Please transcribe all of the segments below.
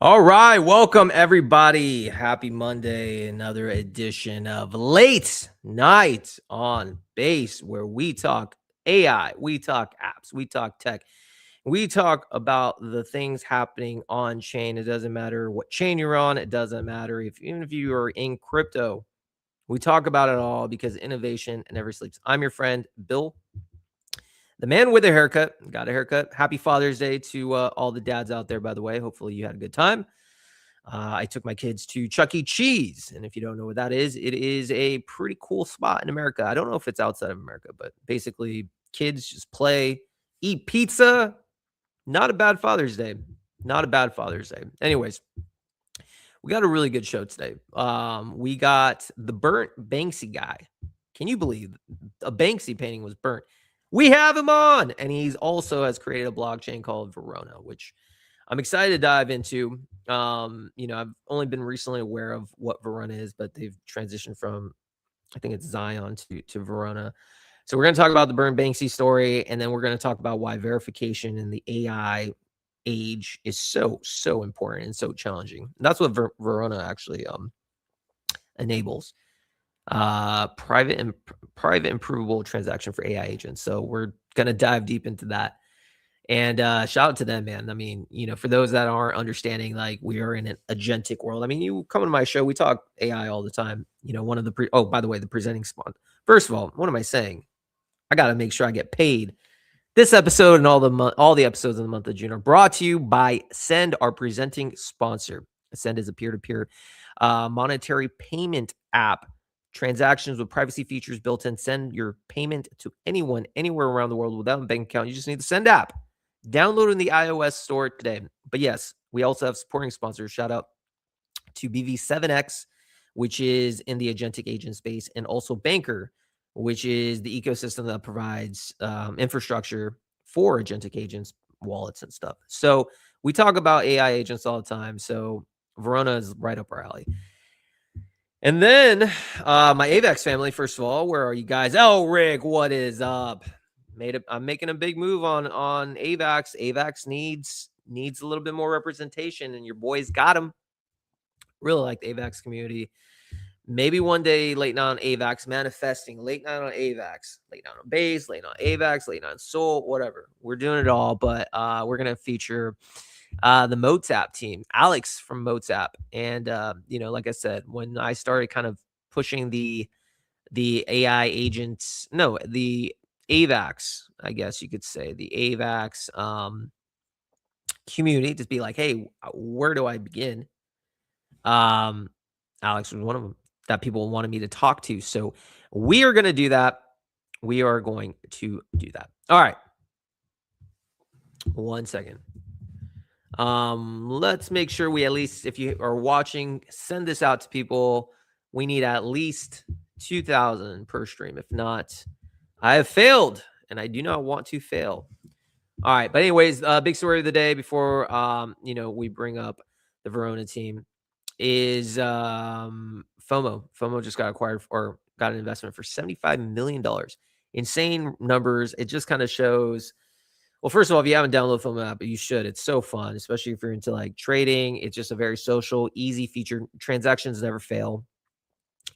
All right, welcome everybody. Happy Monday, another edition of Late Night on Base, where we talk AI, we talk apps, we talk tech, we talk about the things happening on chain. It doesn't matter what chain you're on, it doesn't matter even if you are in crypto. We talk about it all because innovation never sleeps. I'm your friend, Bill, the man with a haircut. Got a haircut. Happy Father's Day to all the dads out there, by the way. Hopefully you had a good time. I took my kids to Chuck E. Cheese. And if you don't know what that is, it is a pretty cool spot in America. I don't know if it's outside of America, but basically, kids just play, eat pizza. Not a bad Father's Day. Not a bad Father's Day. Anyways, we got a really good show today. We got the burnt Banksy guy. Can you believe a Banksy painting was burnt? We have him on, and he's also has created a blockchain called Verona, which I'm excited to dive into. I've only been recently aware of what Verona is, but they've transitioned from, I think it's Zion to Verona. So we're going to talk about the Burn Banksy story, and then we're going to talk about why verification in the AI age is so important and so challenging. That's what Verona actually enables. Private and provable transaction for AI agents. So we're going to dive deep into that. And shout out to them, man. I mean, for those that aren't understanding, like, we are in an agentic world. I mean, you come to my show, we talk AI all the time. One of the by the way, the presenting sponsor. First of all, what am I saying? I got to make sure I get paid. This episode and all the episodes in the month of June are brought to you by Send, our presenting sponsor. Send is a peer-to-peer monetary payment app. Transactions with privacy features built in. Send your payment to anyone, anywhere around the world without a bank account. You just need the Send app. Download in the iOS store today. But yes, we also have supporting sponsors. Shout out to BV7X, which is in the agentic agent space, and also Banker, which is the ecosystem that provides infrastructure for agentic agents, wallets, and stuff. So we talk about AI agents all the time. So Verona is right up our alley. And then my AVAX family, first of all, where are you guys? Oh, Rick, what is up? I'm making a big move on AVAX. AVAX needs a little bit more representation, and your boys got them. Really like the AVAX community. Maybe one day, late night on AVAX, manifesting, late night on AVAX, late night on base, late night on AVAX, late night on Soul, whatever. We're doing it all, but we're going to feature the Moats App team, Alex from Moats App. And, like I said, when I started kind of pushing the AI agents, no, the AVAX, I guess you could say, the AVAX community, just be like, hey, where do I begin? Alex was one of them that people wanted me to talk to. So we are going to do that. We are going to do that. All right. 1 second. Let's make sure we at least, if you are watching, send this out to people. We need at least 2,000 per stream. If not, I have failed, and I do not want to fail. All right. But anyways, big story of the day before, we bring up the Verona team is FOMO. FOMO just got acquired or got an investment for $75 million. Insane numbers. It just kind of shows. Well, first of all, if you haven't downloaded FOMO app, you should. It's so fun, especially if you're into like trading. It's just a very social, easy feature. Transactions never fail.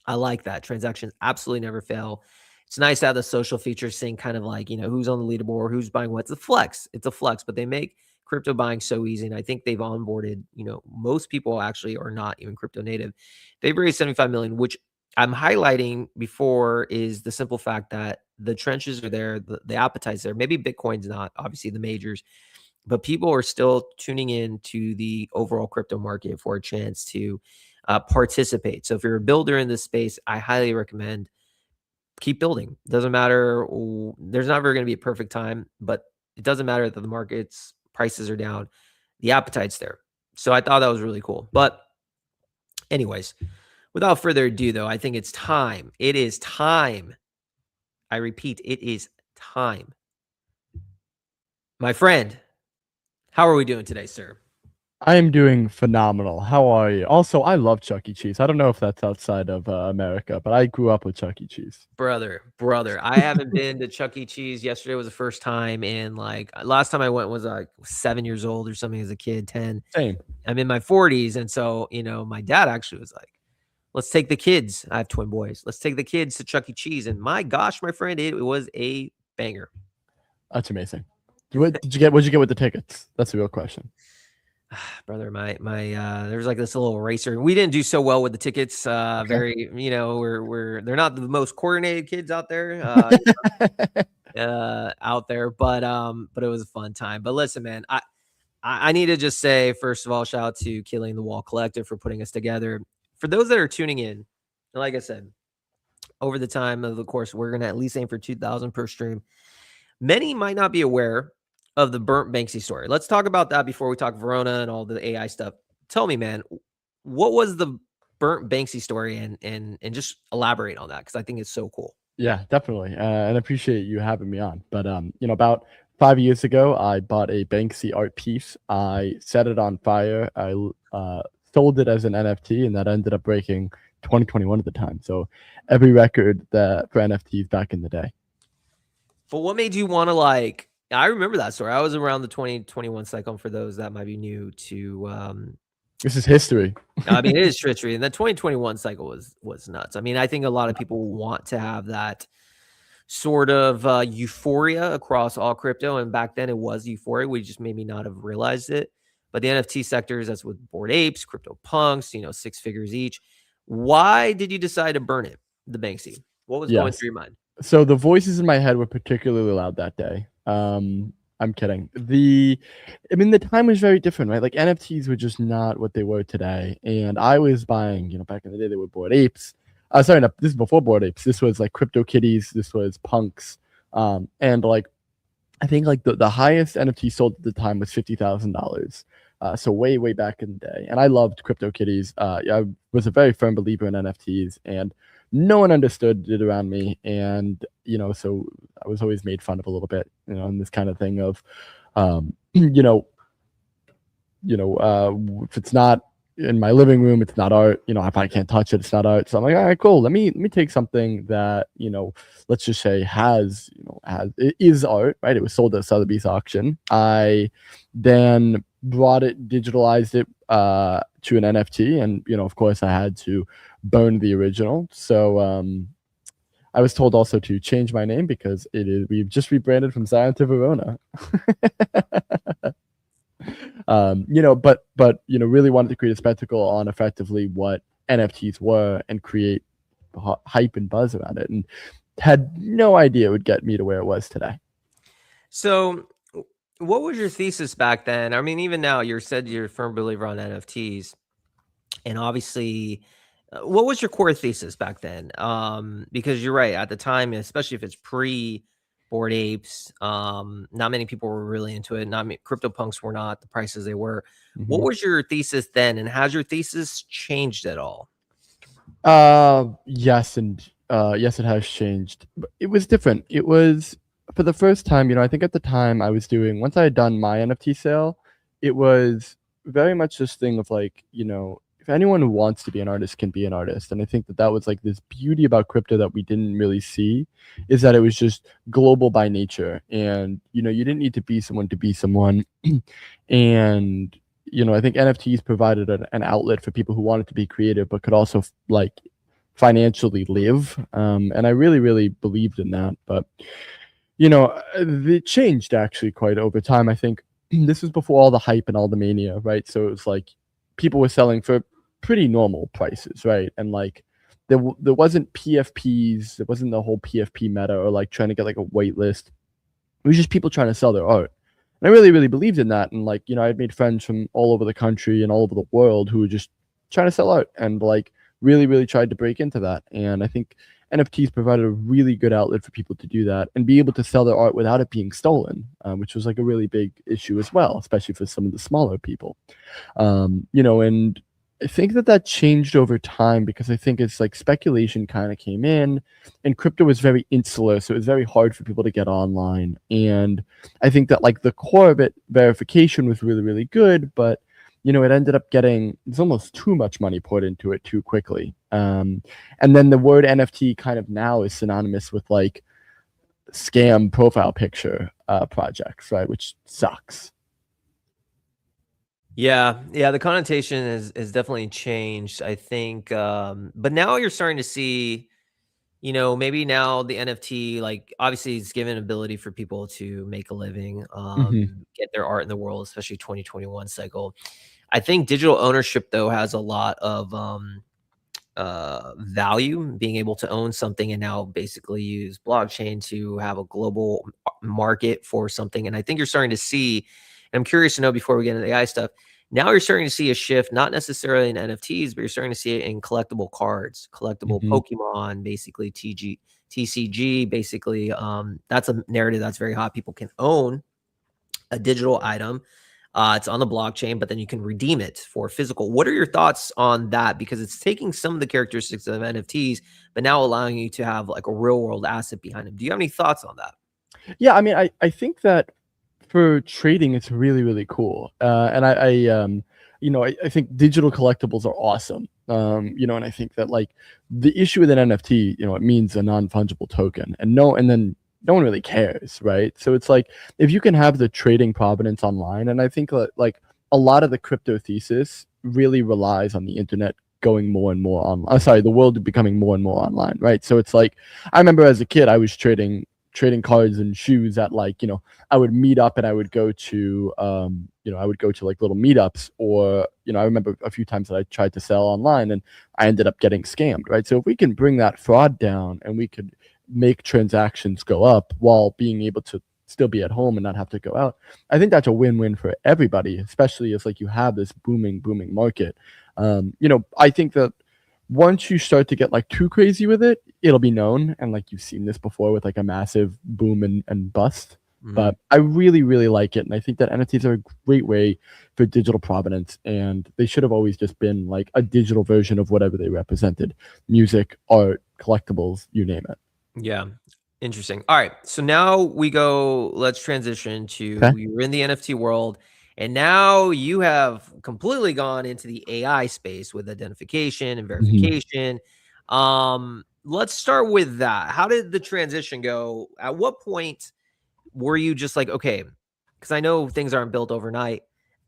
I like that. Transactions absolutely never fail. It's nice to have the social features saying kind of like, who's on the leaderboard, who's buying what. It's a flex. It's a flex, but they make crypto buying so easy. And I think they've onboarded, most people actually are not even crypto native. They've raised 75 million, which I'm highlighting before is the simple fact that the trenches are there, the appetite's there. Maybe Bitcoin's not, obviously the majors, but people are still tuning in to the overall crypto market for a chance to participate. So if you're a builder in this space, I highly recommend keep building. Doesn't matter. There's never going to be a perfect time, but it doesn't matter that the market's prices are down. The appetite's there. So I thought that was really cool. But anyways, without further ado, though, I think it's time. It is time. I repeat, it is time. My friend, how are we doing today, sir? I am doing phenomenal. How are you? Also, I love Chuck E. Cheese. I don't know if that's outside of America, but I grew up with Chuck E. Cheese. Brother, I haven't been to Chuck E. Cheese. Yesterday was the first time in like last time I went was like 7 years old or something as a kid, 10. Same. I'm in my 40s, and so, my dad actually was like, "Let's take the kids." I have twin boys. "Let's take the kids to Chuck E. Cheese." And my gosh, my friend, it was a banger. That's amazing. What did you get? What did you get with the tickets? That's the real question. Brother, there was like this little racer. We didn't do so well with the tickets. Okay. Very, we're they're not the most coordinated kids out there. Out there, but it was a fun time. But listen, man, I need to just say, first of all, shout out to Killing the Wall Collective for putting us together. For those that are tuning in, like I said, over the time of the course, we're gonna at least aim for 2,000 per stream. Many might not be aware of the burnt Banksy story. Let's talk about that before we talk Verona and all the AI stuff. Tell me, man, what was the burnt Banksy story, and just elaborate on that because I think it's so cool. Yeah, definitely. And I appreciate you having me on. But about 5 years ago, I bought a Banksy art piece. I set it on fire. I sold it as an NFT, and that ended up breaking 2021 at the time. So every record that for NFTs back in the day. But what made you want to like? I remember that story. I was around the 2021 cycle. For those that might be new to, This is history. I mean, it is treachery, and the 2021 cycle was nuts. I mean, I think a lot of people want to have that sort of euphoria across all crypto, and back then it was euphoria. We just maybe not have realized it. But the NFT sectors, that's with Bored Apes, Crypto Punks, 6 figures each. Why did you decide to burn it, the Banksy? What was going Yes. through your mind? So the voices in my head were particularly loud that day. I'm kidding. The time was very different, right? Like NFTs were just not what they were today. And I was buying, back in the day, they were Bored Apes. Sorry, no, this is before Bored Apes. This was like Crypto Kitties. This was Punks. And like, I think like the highest NFT sold at the time was $50,000. So way back in the day, and I loved Crypto Kitties. I was a very firm believer in NFTs, and no one understood it around me, and so I was always made fun of a little bit, and this kind of thing of, um, you know, if it's not in my living room, it's not art. If I can't touch it, it's not art. So I'm like, all right, cool. Let me take something that let's just say it is art, right? It was sold at a Sotheby's auction. I then brought it, digitalized it to an NFT, and of course, I had to burn the original. So I was told also to change my name because we've just rebranded from Zion to Verona. But really wanted to create a spectacle on effectively what NFTs were and create hype and buzz around it, and had no idea it would get me to where it was today. So, what was your thesis back then? I mean, even now, you said you're a firm believer on NFTs, and obviously, what was your core thesis back then? Because you're right at the time, especially if it's pre Bored Apes, not many people were really into it. Not many crypto punks were not the prices they were. What Mm-hmm. was your thesis then, and has your thesis changed at all? Yes, and yes, it has changed. But it was different. It was for the first time. I think at the time I was doing once I had done my NFT sale, it was very much this thing of like, if anyone who wants to be an artist can be an artist, and I think that was like this beauty about crypto that we didn't really see, is that it was just global by nature, and you didn't need to be someone to be someone, and I think NFTs provided an outlet for people who wanted to be creative, but could also like financially live. And I really believed in that. But, it changed actually quite over time. I think this was before all the hype and all the mania, right? So it was like people were selling for pretty normal prices, right? And like there wasn't PFPs, there wasn't the whole PFP meta or like trying to get like a wait list. It was just people trying to sell their art. And I really believed in that. And like, I had made friends from all over the country and all over the world who were just trying to sell art and like really tried to break into that. And I think NFTs provided a really good outlet for people to do that and be able to sell their art without it being stolen, which was like a really big issue as well, especially for some of the smaller people. And I think that changed over time because I think it's like speculation kind of came in and crypto was very insular. So it was very hard for people to get online. And I think that like the core of it, verification was really good, but it ended up getting there's almost too much money poured into it too quickly. And then the word NFT kind of now is synonymous with like scam profile picture projects, right? Which sucks. Yeah, yeah, the connotation is definitely changed, I think, but now you're starting to see, maybe now the NFT, like, obviously, it's given ability for people to make a living, Hmm. get their art in the world, especially 2021 cycle. I think digital ownership, though, has a lot of, value, being able to own something and now basically use blockchain to have a global market for something. And I think you're starting to see, and I'm curious to know before we get into the AI stuff, now you're starting to see a shift, not necessarily in NFTs, but you're starting to see it in collectible cards, collectible Hmm. Pokemon, basically TCG, basically. That's a narrative that's very hot. People can own a digital item. It's on the blockchain, but then you can redeem it for physical. What are your thoughts on that? Because it's taking some of the characteristics of NFTs, but now allowing you to have like a real world asset behind them. Do you have any thoughts on that? Yeah, I mean, I think that for trading, it's really, really cool. And I think digital collectibles are awesome. And I think that like the issue with an NFT, it means a non-fungible token, and then no one really cares, right? So it's like if you can have the trading provenance online, and I think that like a lot of the crypto thesis really relies on the internet going more and more online. Sorry, the world becoming more and more online, right? So it's like I remember as a kid, I was trading cards and shoes at like I would meet up and I would go to I would go to like little meetups, or I remember a few times that I tried to sell online and I ended up getting scammed, right? So if we can bring that fraud down and we could make transactions go up while being able to still be at home and not have to go out, I think that's a win-win for everybody, especially if like you have this booming market. I think that once you start to get like too crazy with it, it'll be known. And like you've seen this before with like a massive boom and bust. Mhm. But I really, really like it. And I think that NFTs are a great way for digital provenance. And they should have always just been like a digital version of whatever they represented: music, art, collectibles, you name it. Yeah. Interesting. All right. So now let's transition Okay. to you're in the NFT world, and now you have completely gone into the AI space with identification and Hmm. verification. Let's start with that. How did the transition go? At what point were you just like, okay, because I know things aren't built overnight.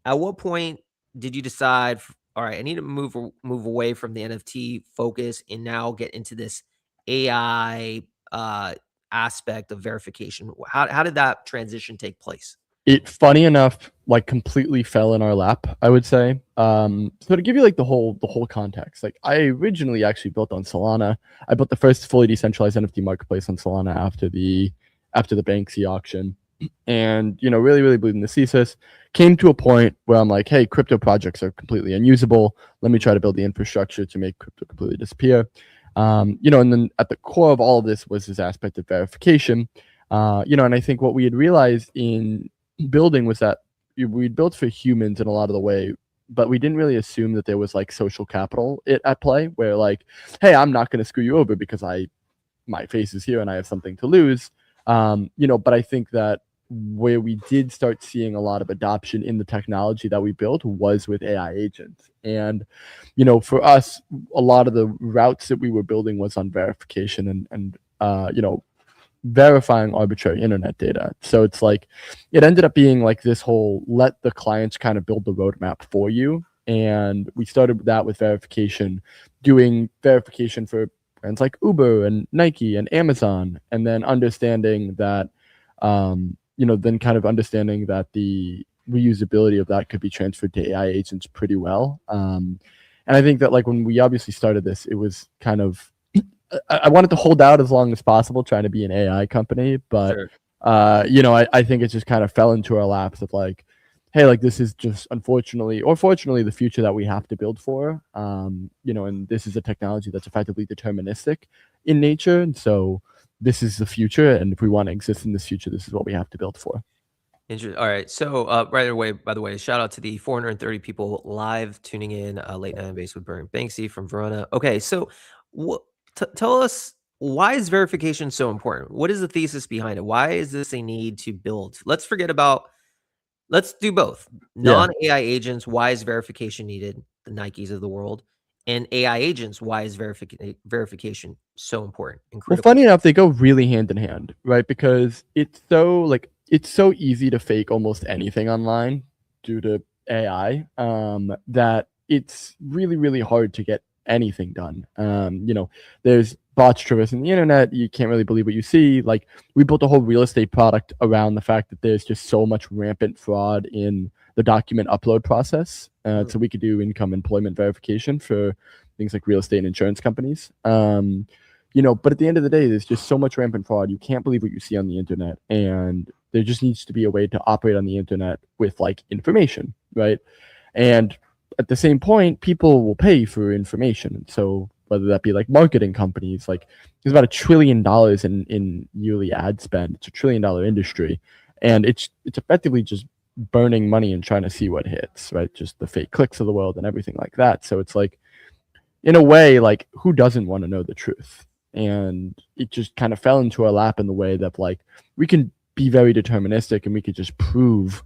At what point did you decide, all right, I need to move away from the NFT focus and now get into this AI aspect of verification? How did that transition take place? It, funny enough, like completely fell in our lap, I would say. So to give you like the whole context, like I originally actually built on Solana. I built the first fully decentralized NFT marketplace on Solana after the Banksy auction, and really, really believed in the thesis. Came to a point where I'm like, hey, crypto projects are completely unusable. Let me try to build the infrastructure to make crypto completely disappear. And then at the core of all of this was this aspect of verification. And I think what we had realized in building was that we built for humans in a lot of the way, but we didn't really assume that there was like social capital at play, where like, hey, I'm not going to screw you over because my face is here and I have something to lose. But I think that where we did start seeing a lot of adoption in the technology that we built was with AI agents. And, for us, a lot of the routes that we were building was on verification and verifying arbitrary internet data. So it's like it ended up being like this whole let the clients kind of build the roadmap for you. And we started that with verification, doing verification for brands like Uber and Nike and Amazon, and then then kind of understanding that the reusability of that could be transferred to AI agents pretty well. And I think that like when we obviously started this, it was kind of I wanted to hold out as long as possible, trying to be an AI company, but Sure. I think it just kind of fell into our laps of like, hey, like this is just unfortunately or fortunately the future that we have to build for. And this is a technology that's effectively deterministic in nature, and so this is the future. And if we want to exist in this future, this is what we have to build for. All right. So, right away, by the way, shout out to the 430 people live tuning in, late night on base with Burn Banksy from Verona. Okay. So, what, tell us, why is verification so important? What is the thesis behind it? Why is this a need to build? Let's forget about let's do both. Yeah. Non-AI agents, why is verification needed? The Nikes of the world. And AI agents, why is verification so important and Well, critical? funny enough, they go really hand in hand, right? Because it's so easy to fake almost anything online due to AI, that it's really, really hard to get anything done. There's bots traversing the internet. You can't really believe what you see. Like, we built a whole real estate product around the fact that there's just so much rampant fraud in the document upload process. So we could do income employment verification for things like real estate and insurance companies. But at the end of the day, there's just so much rampant fraud. You can't believe what you see on the internet, and there just needs to be a way to operate on the internet with like information, right? And at the same point, people will pay for information. So whether that be like marketing companies, like there's about $1 trillion in yearly ad spend. It's $1 trillion industry, and it's effectively just burning money and trying to see what hits, right? Just the fake clicks of the world and everything like that. So it's like, in a way, like, who doesn't want to know the truth? And it just kind of fell into our lap in the way that, like, we can be very deterministic and we could just prove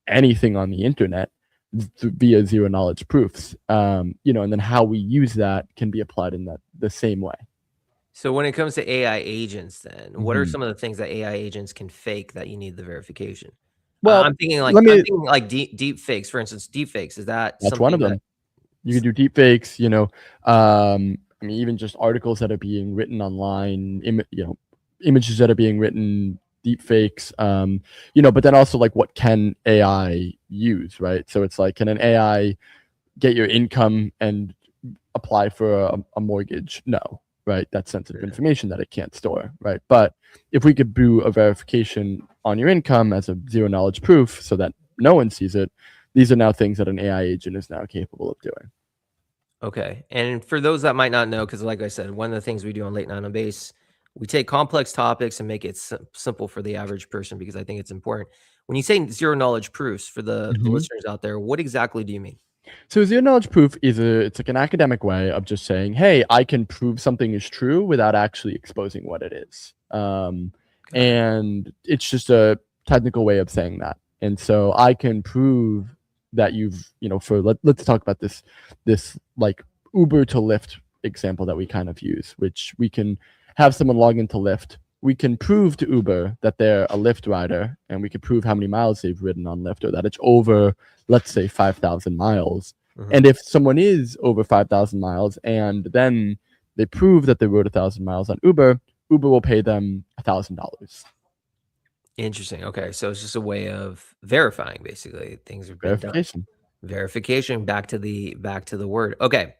anything on the internet via zero knowledge proofs. And then how we use that can be applied in the same way. So when it comes to AI agents, then what are Mhm. some of the things that AI agents can fake that you need the verification? Well, I'm thinking like let me. deep fakes, for instance. Deep fakes, is that That's one something of that them. You could do deep fakes, I mean, even just articles that are being written online, images that are being written, deep fakes, but then also like what can AI use, right? So it's like, can an AI get your income and apply for a mortgage? No, right? That's sensitive Yeah. information that it can't store, right? But if we could do a verification on your income as a zero knowledge proof so that no one sees it, these are now things that an AI agent is now capable of doing. Okay. And for those that might not know, because like I said, one of the things we do on Late Night on Base, we take complex topics and make it simple for the average person because I think it's important. When you say zero knowledge proofs for the Mhm. listeners out there, what exactly do you mean? So zero knowledge proof it's like an academic way of just saying, hey, I can prove something is true without actually exposing what it is. Got it. And it's just a technical way of saying that. And so I can prove that let's talk about this like Uber to Lyft example that we kind of use, which we can have someone log into Lyft. We can prove to Uber that they're a Lyft rider, and we can prove how many miles they've ridden on Lyft, or that it's over, let's say, 5,000 miles. Mhm. And if someone is over 5,000 miles and then they prove that they rode 1,000 miles on Uber, Uber will pay them $1,000. Interesting. Okay. So it's just a way of verifying basically things have been done. Verification. Verification, back to the word. Okay.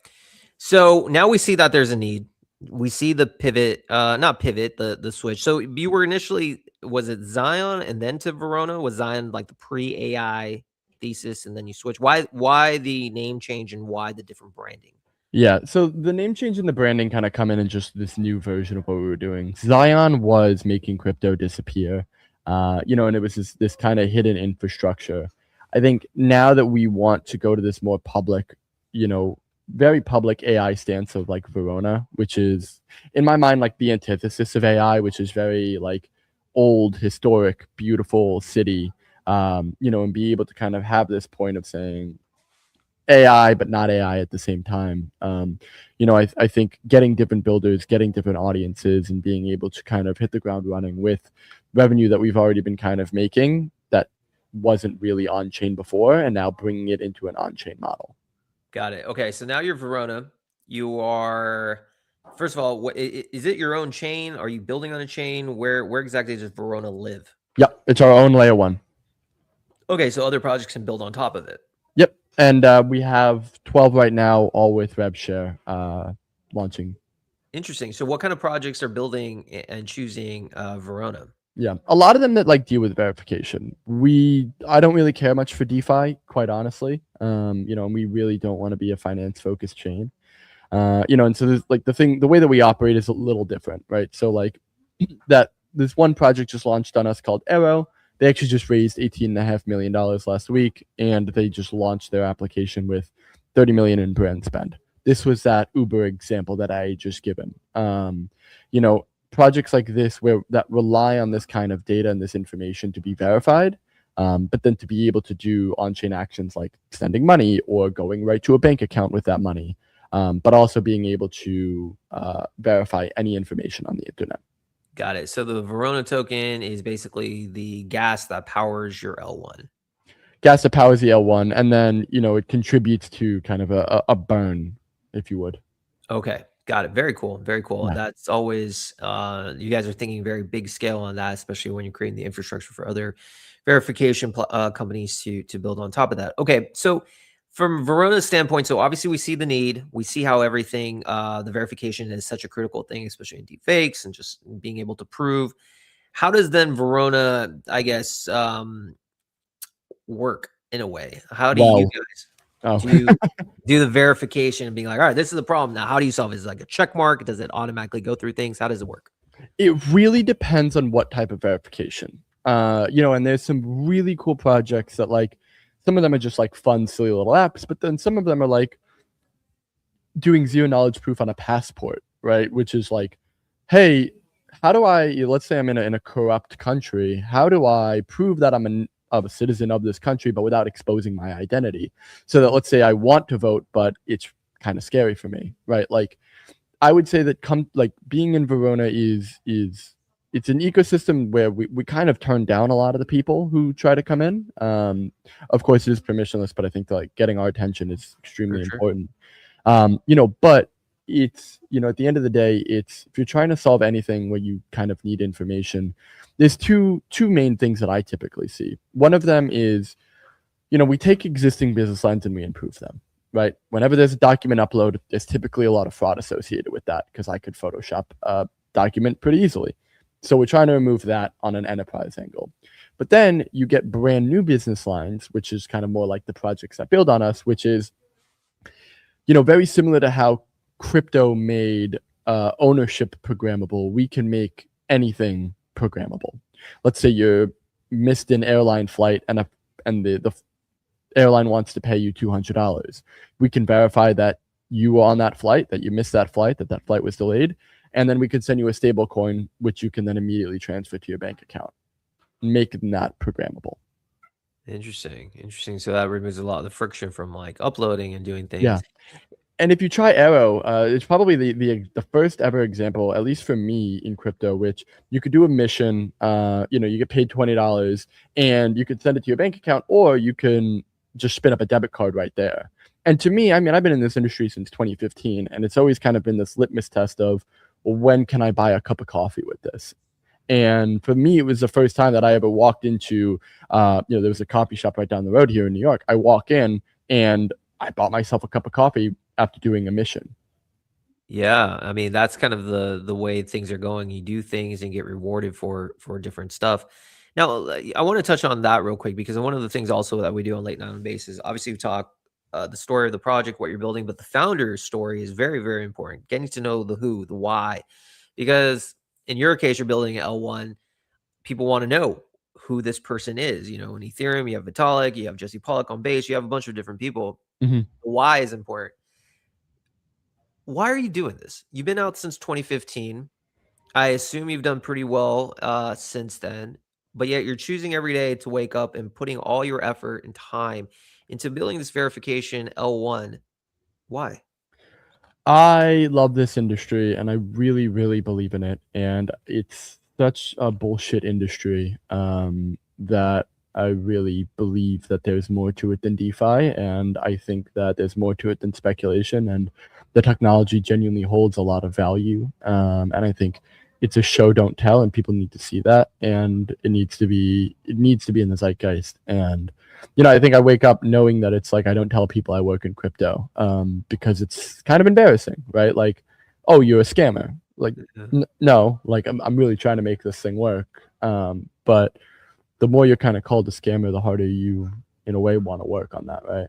So now we see that there's a need. We see the pivot, not pivot, the switch. So you were initially, was it Zion and then to Verona? Was Zion like the pre-AI thesis and then you switch? Why the name change and why the different branding? Yeah, so the name change and the branding kind of come in just this new version of what we were doing. Zion was making crypto disappear, and it was this kind of hidden infrastructure. I think now that we want to go to this more public, very public AI stance of like Verona, which is in my mind like the antithesis of AI, which is very like old, historic, beautiful city, and be able to kind of have this point of saying AI, but not AI at the same time. I think getting different builders, getting different audiences, and being able to kind of hit the ground running with revenue that we've already been kind of making that wasn't really on chain before, and now bringing it into an on chain model. Got it. Okay. So now you're Verona. You are, first of all, is it your own chain? Are you building on a chain? Where exactly does Verona live? Yep, it's our own layer one. Okay. So other projects can build on top of it. Yep, and we have 12 right now, all with RevShare launching. Interesting. So what kind of projects are building and choosing Verona? Yeah, a lot of them that like deal with verification. I don't really care much for DeFi, quite honestly. And we really don't want to be a finance focused chain. And so there's like the way that we operate is a little different, right? So like that this one project just launched on us called Arrow. They actually just raised $18.5 million last week, and they just launched their application with 30 million in brand spend. This was that Uber example that I just given. Projects like this that rely on this kind of data and this information to be verified But then to be able to do on-chain actions like sending money or going right to a bank account with that money, but also being able to verify any information on the internet. Got it. So the Verona token is basically the gas that powers your L1. Gas that powers the L1, and then it contributes to kind of a burn, if you would. Okay, got it. Very cool. Very cool. Yeah. That's always you guys are thinking very big scale on that, especially when you're creating the infrastructure for other verification companies to build on top of that. Okay, so from Verona's standpoint, so obviously we see the need, we see how everything, the verification is such a critical thing, especially in deep fakes and just being able to prove. How does then Verona, I guess, work in a way? How do you Well, guys oh, do the verification and being like, all right, this is the problem. Now, how do you solve it? Is it like a check mark? Does it automatically go through things? How does it work? it really depends on what type of verification. And there's some really cool projects that like some of them are just like fun, silly little apps, but then some of them are like doing zero knowledge proof on a passport, right? Which is like, hey, how do let's say I'm in a corrupt country, how do I prove that I'm a citizen of this country, but without exposing my identity? So that let's say I want to vote, but it's kind of scary for me, right? Like, I would say that being in Verona is it's an ecosystem where we kind of turn down a lot of the people who try to come in. Of course, it is permissionless, but I think that, like, getting our attention is extremely For sure. important. But it's at the end of the day, it's if you're trying to solve anything where you kind of need information, there's two main things that I typically see. One of them is, we take existing business lines and we improve them. Right. Whenever there's a document upload, there's typically a lot of fraud associated with that because I could Photoshop a document pretty easily. So we're trying to remove that on an enterprise angle. But then you get brand new business lines, which is kind of more like the projects that build on us, which is, very similar to how crypto made ownership programmable. We can make anything programmable. Let's say you missed an airline flight and the airline wants to pay you $200. We can verify that you were on that flight, that you missed that flight, that flight was delayed, and then we can send you a stable coin, which you can then immediately transfer to your bank account, making that programmable. Interesting. So that removes a lot of the friction from like uploading and doing things. Yeah. And if you try Arrow, it's probably the first ever example, at least for me in crypto, which you could do a mission, you get paid $20 and you could send it to your bank account, or you can just spin up a debit card right there. And to me, I mean, I've been in this industry since 2015, and it's always kind of been this litmus test of, well, when can I buy a cup of coffee with this? And for me, it was the first time that I ever walked into, there was a coffee shop right down the road here in New York. I walk in and I bought myself a cup of coffee after doing a mission. Yeah, I mean that's kind of the way things are going. You do things and get rewarded for different stuff. Now, I want to touch on that real quick because one of the things also that we do on Late Night on Base is obviously we talk the story of the project, what you're building, but the founder's story is very, very important. Getting to know the who, the why, because in your case, you're building L1. People want to know who this person is. In Ethereum, you have Vitalik, you have Jesse Pollock on Base, you have a bunch of different people. Mm-hmm. Why is important. Why are you doing this? You've been out since 2015. I assume you've done pretty well since then, but yet you're choosing every day to wake up and putting all your effort and time into building this verification L1. Why? I love this industry and I really, really believe in it. And it's such a bullshit industry that I really believe that there's more to it than DeFi. And I think that there's more to it than speculation. And the technology genuinely holds a lot of value. And I think it's a show, don't tell, and people need to see that. And it needs to be in the zeitgeist. And I think I wake up knowing that it's like I don't tell people I work in crypto because it's kind of embarrassing, right? Like, oh, you're a scammer. Like, no, like I'm really trying to make this thing work. But the more you're kind of called a scammer, the harder you, in a way, want to work on that, right?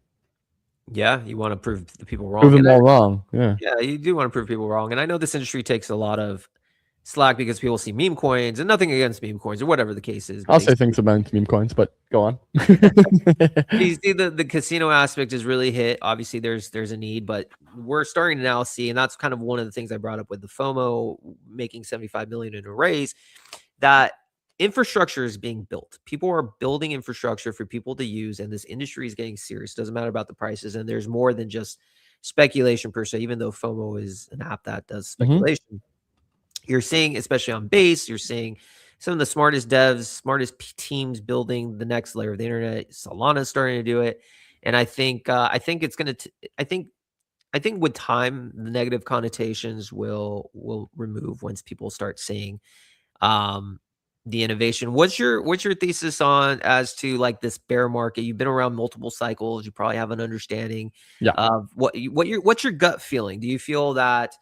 Yeah, you want to prove the people wrong. Prove them all wrong. Yeah. Yeah, you do want to prove people wrong. And I know this industry takes a lot of slack because people see meme coins, and nothing against meme coins or whatever the case is. I'll say things about meme coins, but go on. You see the casino aspect is really hit. Obviously, there's a need, but we're starting to now see, and that's kind of one of the things I brought up with the FOMO making 75 million in a raise, that infrastructure is being built. People are building infrastructure for people to use, and this industry is getting serious. Doesn't matter about the prices, and there's more than just speculation per se. Even though FOMO is an app that does Mhm. speculation, you're seeing, especially on base, you're seeing some of the smartest devs, smartest teams building the next layer of the internet. Solana's starting to do it, and I think it's going to. I think with time, the negative connotations will remove once people start seeing um the innovation. What's your thesis on as to like this bear market? You've been around multiple cycles, you probably have an understanding Yeah. of what's your gut feeling. Do you feel that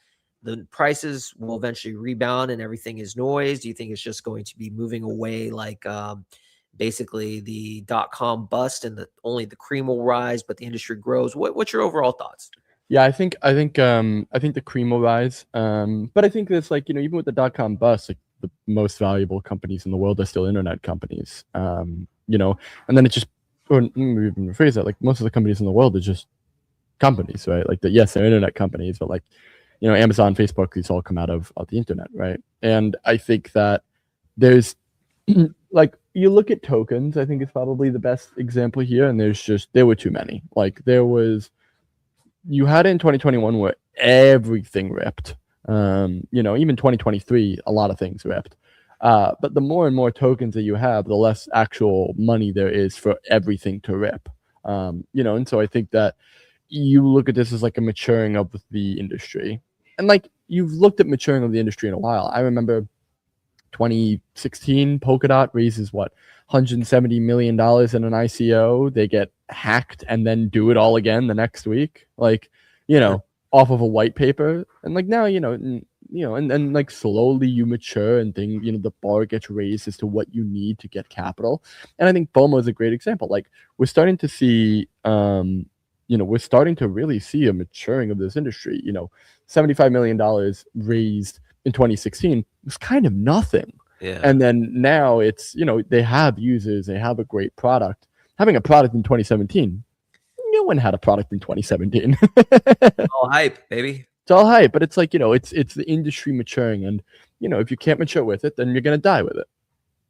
the prices will eventually rebound and everything is noise? Do you think it's just going to be moving away like basically the dot-com bust and the only the cream will rise but the industry grows? What's your overall thoughts? Yeah, I think the cream will rise. But I think there's like, even with the dot-com bust, like the most valuable companies in the world are still internet companies. And then it just, or let me even rephrase that, like most of the companies in the world are just companies, right? Like yes, they're internet companies, but like, Amazon, Facebook, these all come out of the internet, right? And I think that there's like you look at tokens, I think it's probably the best example here, and there were too many. Like you had it in 2021 where everything ripped. Even 2023, a lot of things ripped. But the more and more tokens that you have, the less actual money there is for everything to rip. And so I think that you look at this as like a maturing of the industry. And like you've looked at maturing of the industry in a while. I remember 2016, Polkadot raises what, $170 million in an ICO. They get hacked and then do it all again the next week, like, Sure. off of a white paper. And like now, and like slowly you mature and the bar gets raised as to what you need to get capital. And I think FOMO is a great example. Like we're starting to see, we're starting to really see a maturing of this industry. $75 million raised in 2016 was kind of nothing. Yeah. And then now it's, they have users, they have a great product. Having a product in 2017, no one had a product in 2017. All hype, baby. It's all hype, but it's like, it's the industry maturing. And, if you can't mature with it, then you're going to die with it.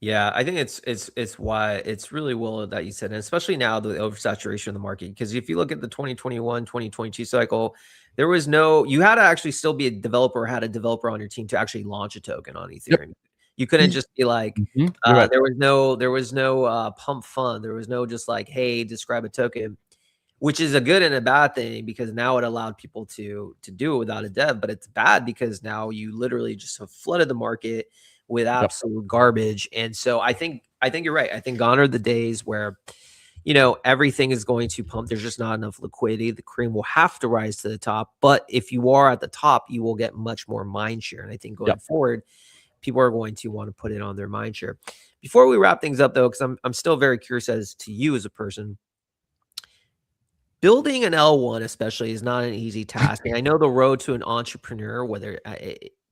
Yeah, I think it's why it's really well that you said, and especially now the oversaturation of the market. Because if you look at the 2021, 2022 cycle, there was no you had to actually still be a developer, had a developer on your team to actually launch a token on Yep. Ethereum. You couldn't just be like, You're right. there was no pump fund. There was no just like, hey, describe a token, which is a good and a bad thing because now it allowed people to do it without a dev. But it's bad because now you literally just have flooded the market with Yep. absolute garbage. And so I think you're right. I think gone are the days where everything is going to pump. There's just not enough liquidity. The cream will have to rise to the top. But if you are at the top, you will get much more mind share. And I think going Yep. forward, people are going to want to put it on their mind share. Before we wrap things up, though, because I'm still very curious as to you as a person. Building an L1 especially is not an easy task, and I know the road to an entrepreneur, whether,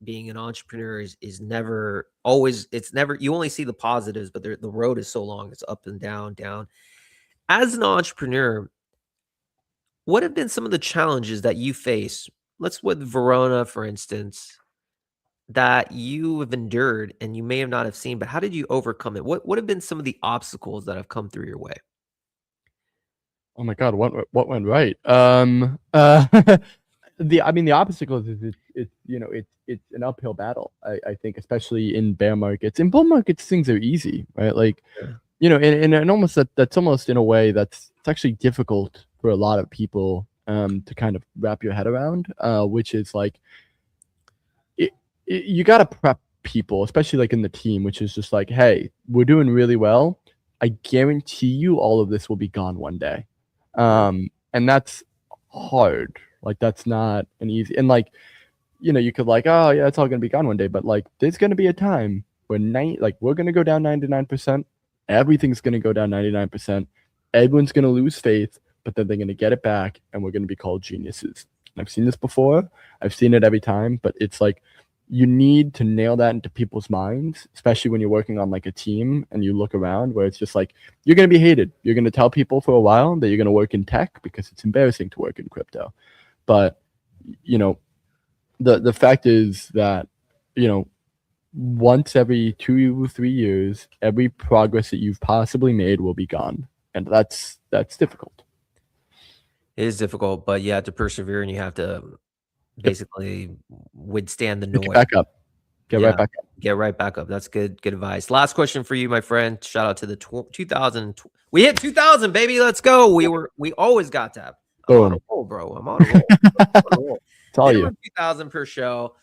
being an entrepreneur is never always it's never you only see the positives, but the road is so long, it's up and down, down. As an entrepreneur, what have been some of the challenges that you face? Let's with Verona, for instance, that you have endured and you may have not have seen, but how did you overcome it? What have been some of the obstacles that have come through your way? Oh my God, what went right? The obstacles is it's an uphill battle. I think especially in bear markets. In bull markets, things are easy, right? Like, Yeah. and almost that's almost in a way it's actually difficult for a lot of people to kind of wrap your head around, which is like you got to prep people, especially like in the team, which is just like, hey, we're doing really well. I guarantee you all of this will be gone one day. Yeah. And that's hard. Like that's not an easy, and like, you could like, oh yeah, it's all gonna be gone one day, but like there's gonna be a time when like we're gonna go down 99%, everything's gonna go down 99%, everyone's gonna lose faith, but then they're gonna get it back and we're gonna be called geniuses. And I've seen this before, I've seen it every time, but it's like you need to nail that into people's minds, especially when you're working on like a team and you look around where it's just like you're going to be hated. You're going to tell people for a while that you're going to work in tech because it's embarrassing to work in crypto. But the fact is that you know once every 2 3 years, every progress that you've possibly made will be gone, and that's difficult. It is difficult, but you have to persevere and you have to Yep. basically withstand the Pick it noise. back up. Get Yeah, right back up. get right back up. That's good advice. Last question for you, my friend. Shout out to the 2000. We hit 2000, baby. Let's go. We always got that. I'm on a Boom. roll, bro. I'm on a roll. I'm on a roll. It's all you. Minimum 2000 per show.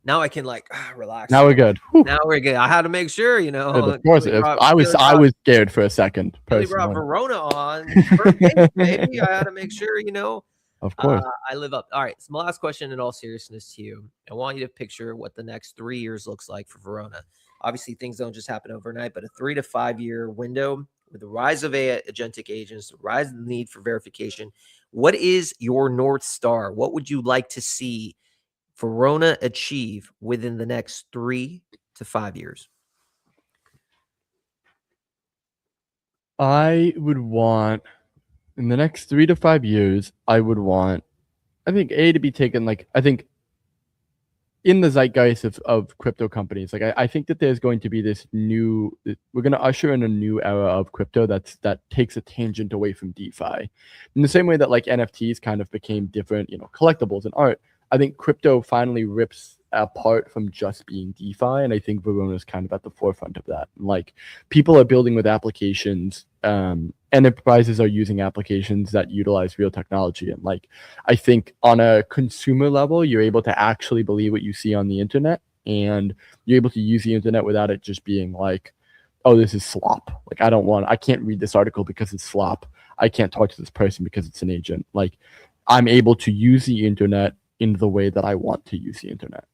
Now I can like relax a Now we're little. good. Whew. Now we're good. I had to make sure, you Good, know. of course. If I was scared for a second, Kelly brought personally. Verona on. First base, baby. I had to make sure, you know. Of course. I live up. All right. So my last question, in all seriousness, to you. I want you to picture what the next 3 years looks like for Verona. Obviously, things don't just happen overnight, but a 3 to 5 year window with the rise of agentic agents, the rise of the need for verification. What is your North Star? What would you like to see Verona achieve within the next 3 to 5 years? I would want, in the next 3 to 5 years, I would want, I think, to be taken, like, I think in the zeitgeist of crypto companies, like I think that there's going to be this new, we're going to usher in a new era of crypto that takes a tangent away from DeFi. In the same way that like NFTs kind of became different, collectibles and art, I think crypto finally rips apart from just being DeFi. And I think Verona is kind of at the forefront of that. Like people are building with applications, enterprises are using applications that utilize real technology. And like, I think on a consumer level, you're able to actually believe what you see on the internet, and you're able to use the internet without it just being like, oh, this is slop. Like, I can't read this article because it's slop. I can't talk to this person because it's an agent. Like, I'm able to use the internet in the way that I want to use the internet.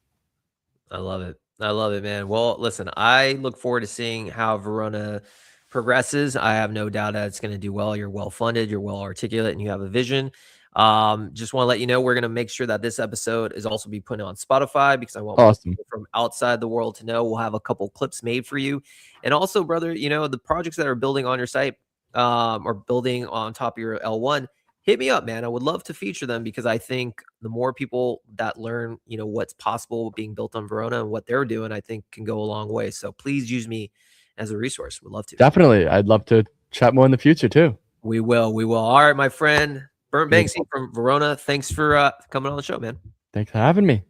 I love it. I love it, man. Well, listen, I look forward to seeing how Verona progresses. I have no doubt that it's going to do well. You're well funded, you're well articulate, and you have a vision. Just want to let you know we're going to make sure that this episode is also be put on Spotify because I want more Awesome. people from outside the world to know. We'll have a couple clips made for you. And also, brother, the projects that are building on your site or building on top of your L1, hit me up, man. I would love to feature them because I think the more people that learn, what's possible being built on Verona and what they're doing, I think can go a long way. So please use me as a resource. We'd love to. Definitely. I'd love to chat more in the future too. We will. We will. All right, my friend. Burnt Beautiful. Banksy from Verona. Thanks for coming on the show, man. Thanks for having me.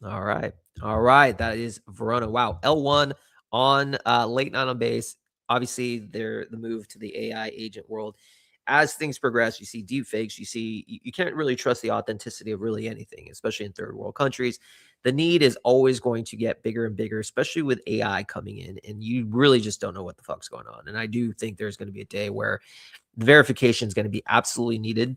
All right. All right. That is Verona. Wow. L1 on late night on base. Obviously, they're the move to the AI agent world. As things progress, you see deep fakes. You can't really trust the authenticity of really anything, especially in third world countries. The need is always going to get bigger and bigger, especially with AI coming in, and you really just don't know what the fuck's going on. And I do think there's going to be a day where the verification is going to be absolutely needed.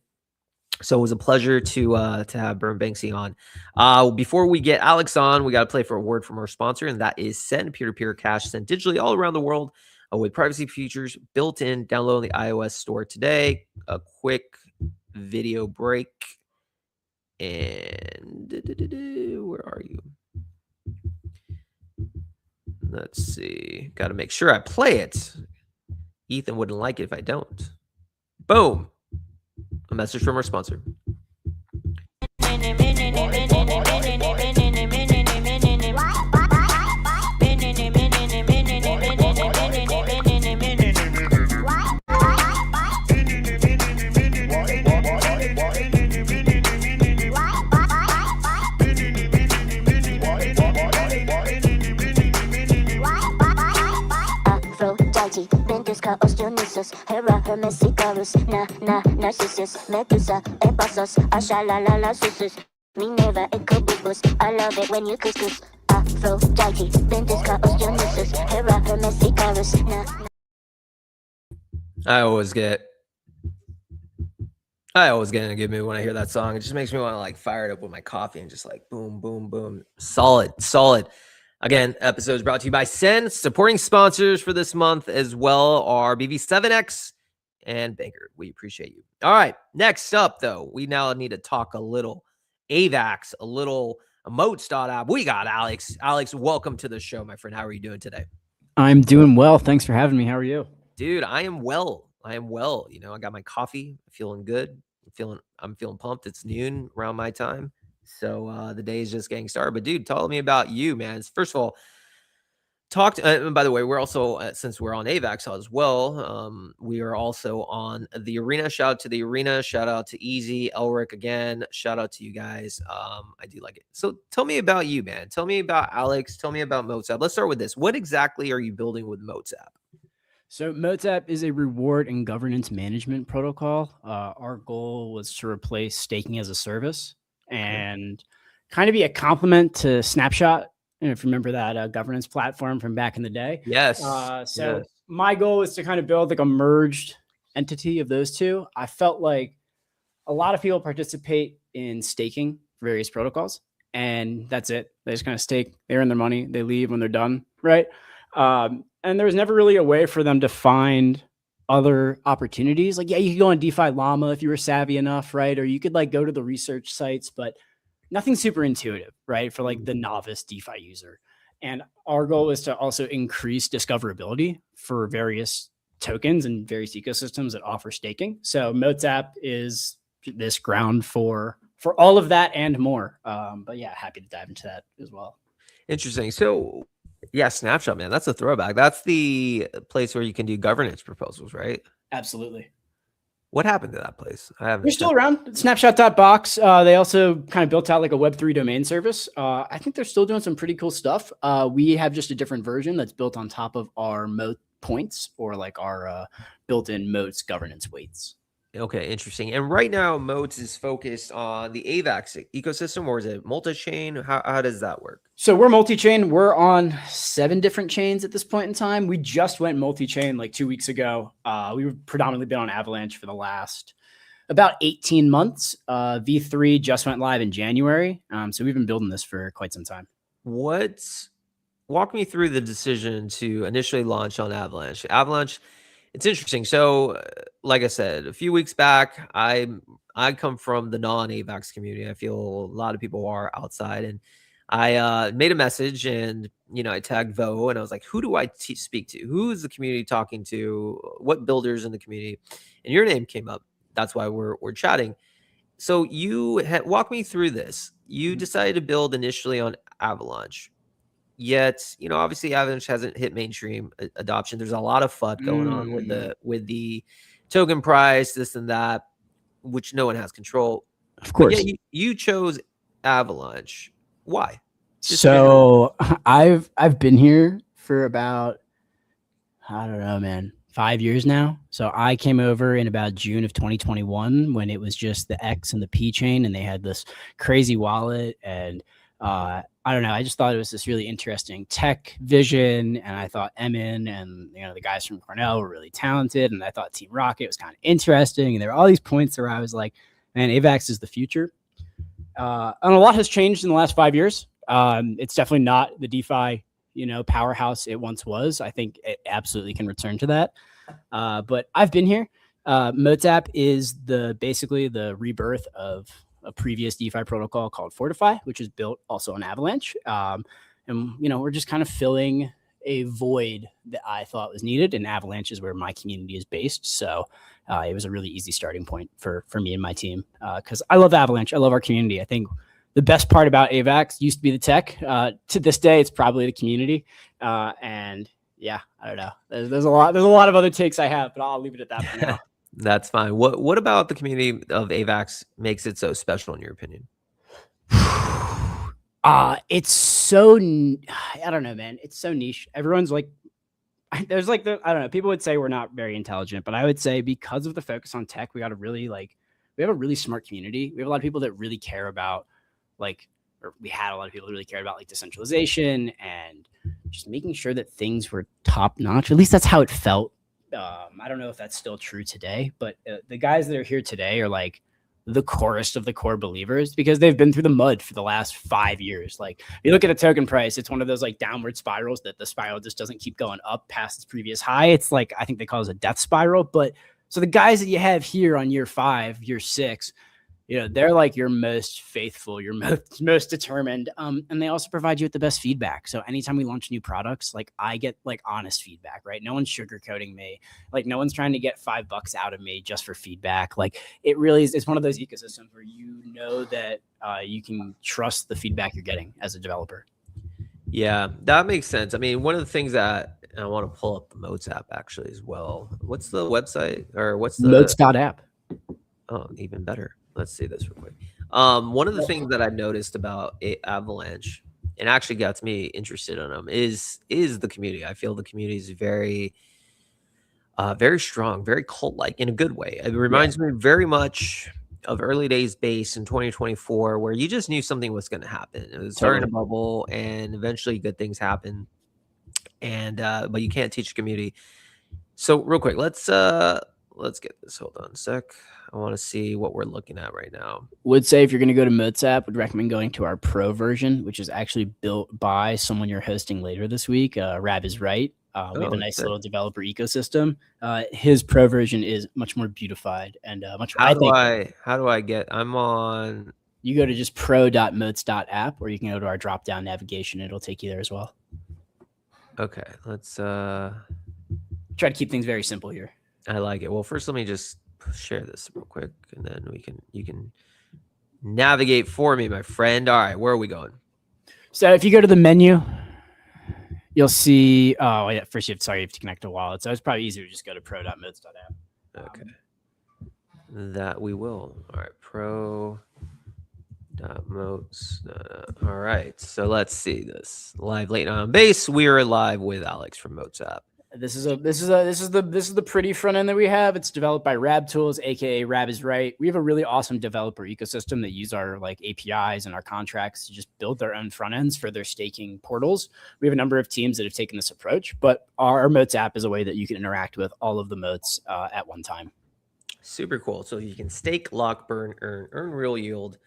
So it was a pleasure to have Burnt Banksy on. Before we get Alex on, we got to play for a word from our sponsor, and that is Send. Peer-to-peer cash sent digitally all around the world with privacy features built in. Download the iOS store today. A quick video break. And where are you? Let's see. Got to make sure I play it. Ethan wouldn't like it if I don't. Boom. A message from our sponsor. Bendiska Osteonisus, Hera Hermesicarus, Narcissus, Medusa, Epasos, Ashalalala Susus, Minerva, Ecobibus. I love it when you couscous. Aphrodite, Bendiska Osteonisus, Hera Hermesicarus, I always get in a good mood when I hear that song. It just makes me want to like fire it up with my coffee and just like boom, boom, boom. Solid. Again, episodes brought to you by Send. Supporting sponsors for this month as well are BV7X and Banker. We appreciate you. All right. Next up, though, we now need to talk a little AVAX, a little Moats app. We got Alex. Alex, welcome to the show, my friend. How are you doing today? I'm doing well. Thanks for having me. How are you? Dude, I am well. I got my coffee. I'm feeling good. I'm feeling pumped. It's noon around my time. So the day is just getting started. But dude, tell me about you, man. First of all, talk to, and by the way, we're also since we're on AVAX as well, we are also on the Arena. Shout out to the Arena. Shout out to Easy, Elric again. Shout out to you guys. I do like it. So tell me about you, man. Tell me about Alex. Tell me about Moats App. Let's start with this. What exactly are you building with Moats App? So Moats App is a reward and governance management protocol. Our goal was to replace staking as a service and kind of be a complement to Snapshot. If you remember that governance platform from back in the day. Yes. So my goal is to kind of build like a merged entity of those two. I felt like a lot of people participate in staking for various protocols, and that's it. They just kind of stake, they earn their money, they leave when they're done, right? And there was never really a way for them to find other opportunities. Like, yeah, you could go on DeFi Llama if you were savvy enough, right? Or you could like go to the research sites, but nothing super intuitive, right? For like the novice DeFi user. And our goal is to also increase discoverability for various tokens and various ecosystems that offer staking. So Moats App is this ground for all of that and more. But yeah, happy to dive into that as well. Interesting. So yeah, Snapshot, man, that's a throwback. That's the place where you can do governance proposals, right? Absolutely. What happened to that place? They're still around. Snapshot.box. They also kind of built out like a Web3 domain service. I think they're still doing some pretty cool stuff. We have just a different version that's built on top of our moat points or like our built-in moats governance weights. Okay, interesting. And right now, Moats is focused on the AVAX ecosystem, or is it multi-chain? How does that work? So we're multi-chain. We're on 7 different chains at this point in time. We just went multi-chain like 2 weeks ago. We've predominantly been on Avalanche for the last about 18 months. V3 just went live in January. So we've been building this for quite some time. Walk me through the decision to initially launch on Avalanche. Avalanche, it's interesting. So, like I said, a few weeks back, I come from the non-AVAX community. I feel a lot of people are outside, and I made a message, and I tagged Vo, and I was like, "Who do I speak to? Who is the community talking to? What builders in the community?" And your name came up. That's why we're chatting. So walk me through this. You decided to build initially on Avalanche. Yet, obviously Avalanche hasn't hit mainstream adoption. There's a lot of FUD going on with the token price, this and that, which no one has control. Of course. But yeah, you chose Avalanche. Why? So I've been here for about, I don't know, man, 5 years now. So I came over in about June of 2021 when it was just the X and the P chain, and they had this crazy wallet. And I don't know. I just thought it was this really interesting tech vision, and I thought Emin and the guys from Cornell were really talented, and I thought Team Rocket was kind of interesting, and there were all these points where I was like, man, AVAX is the future. And a lot has changed in the last 5 years. It's definitely not the DeFi powerhouse it once was. I think it absolutely can return to that. But I've been here. Moats App is basically the rebirth of a previous DeFi protocol called Fortify, which is built also on Avalanche. And we're just kind of filling a void that I thought was needed, and Avalanche is where my community is based. So it was a really easy starting point for me and my team, because I love Avalanche. I love our community. I think the best part about AVAX used to be the tech. To this day, it's probably the community. And yeah, I don't know. There's a lot of other takes I have, but I'll leave it at that for now. That's fine. What about the community of AVAX makes it so special in your opinion? It's so, I don't know, man. It's so niche. Everyone's like, there's like I don't know. People would say we're not very intelligent, but I would say because of the focus on tech, we have a really smart community. We have a lot of people that really care about we had a lot of people that really cared about like decentralization and just making sure that things were top notch. At least that's how it felt. I don't know if that's still true today, but the guys that are here today are like the corest of the core believers because they've been through the mud for the last 5 years. Like if you look at a token price, it's one of those like downward spirals that the spiral just doesn't keep going up past its previous high. It's like, I think they call it a death spiral. But so the guys that you have here on year 5, year 6, they're like your most faithful, your most determined. And they also provide you with the best feedback. So anytime we launch new products, like I get like honest feedback, right? No one's sugarcoating me. Like no one's trying to get $5 out of me just for feedback. Like it really is, it's one of those ecosystems where that you can trust the feedback you're getting as a developer. Yeah, that makes sense. I mean, one of the things that I want to pull up the Moats app actually as well. What's the website or what's the Moats.app. oh, even better. Let's see this real quick. One of the things that I noticed about Avalanche and actually got me interested in them is the community. I feel the community is very strong, very cult-like in a good way. It reminds me very much of early days base in 2024, where you just knew something was going to happen. It was starting to Totally. bubble, and eventually good things happen. And but you can't teach community. So real quick, let's get this. Hold on a sec. I want to see what we're looking at right now. Would say if you're going to go to Moats app, would recommend going to our pro version, which is actually built by someone you're hosting later this week. Rab is right. We have a nice little developer ecosystem. His pro version is much more beautified and much. How do I get? I'm on. You go to just pro.moats.app, or you can go to our drop down navigation. It'll take you there as well. Okay, let's try to keep things very simple here. I like it. Well, first let me just share this real quick, and then you can navigate for me, my friend. All right, where are we going? So if you go to the menu, you'll see. Oh, yeah. First, you have to connect a wallet. So it's probably easier to just go to pro.moats.app. Okay, that we will. All right, pro.moats. All right, so let's see this live late night on base. We are live with Alex from Moats app. This is the pretty front end that we have. It's developed by Rab Tools, aka Rab is Right. We have a really awesome developer ecosystem that use our like APIs and our contracts to just build their own front ends for their staking portals. We have a number of teams that have taken this approach, but our Moats app is a way that you can interact with all of the moats at one time. Super cool. So you can stake, lock, burn, earn real yield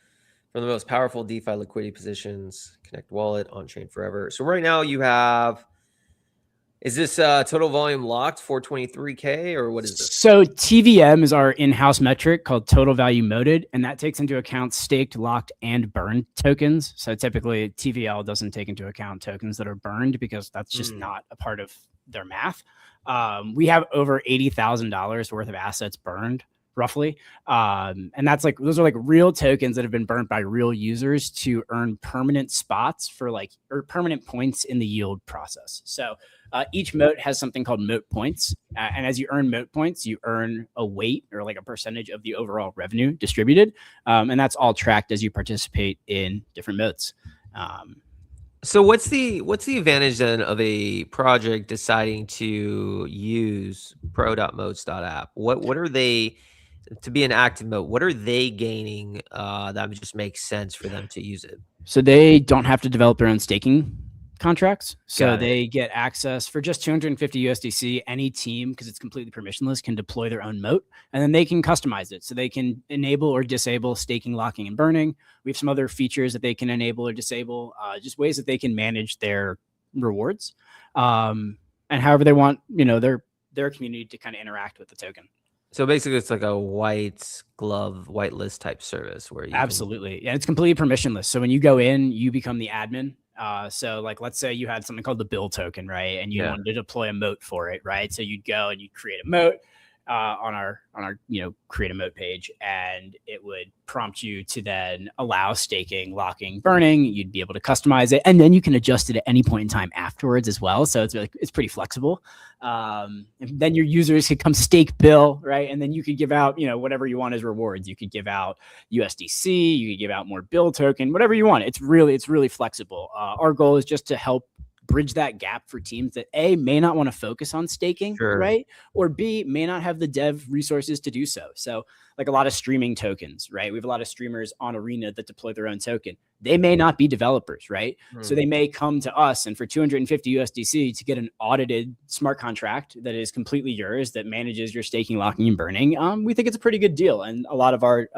from the most powerful DeFi liquidity positions. Connect wallet on chain forever. So right now you have. Is this total volume locked 423K or what is this? So TVM is our in-house metric called total value moated, and that takes into account staked, locked, and burned tokens. So typically TVL doesn't take into account tokens that are burned because that's just not a part of their math. We have over $80,000 worth of assets burned roughly. And that's like, those are like real tokens that have been burnt by real users to earn permanent spots for like, or permanent points in the yield process. So each moat has something called moat points. And as you earn moat points, you earn a weight or like a percentage of the overall revenue distributed. And that's all tracked as you participate in different moats. So what's the advantage then of a project deciding to use pro.moats.app? What are they to be an active moat? What are they gaining that just makes sense for them to use it? So they don't have to develop their own staking contracts. So they get access for just 250 USDC. Any team, because it's completely permissionless, can deploy their own moat, and then they can customize it. So they can enable or disable staking, locking, and burning. We have some other features that they can enable or disable, just ways that they can manage their rewards, and however they want, their community to kind of interact with the token. So basically, it's like a white glove, whitelist type service where you absolutely, and it's completely permissionless. So when you go in, you become the admin. So like, let's say you had something called the bill token, right? And you wanted to deploy a moat for it, right? So you'd go and you'd create a moat on our create a moat page, and it would prompt you to then allow staking, locking, burning. You'd be able to customize it, and then you can adjust it at any point in time afterwards as well. So it's pretty flexible. And then your users could come stake bill, right? And then you could give out, whatever you want as rewards. You could give out USDC, you could give out more bill token, whatever you want. It's really flexible. Our goal is just to help bridge that gap for teams that A, may not want to focus on staking, right? Or B, may not have the dev resources to do so. So like a lot of streaming tokens, right? We have a lot of streamers on Arena that deploy their own token. They may not be developers, right? So they may come to us, and for 250 USDC to get an audited smart contract that is completely yours, that manages your staking, locking, and burning, we think it's a pretty good deal. And a lot of our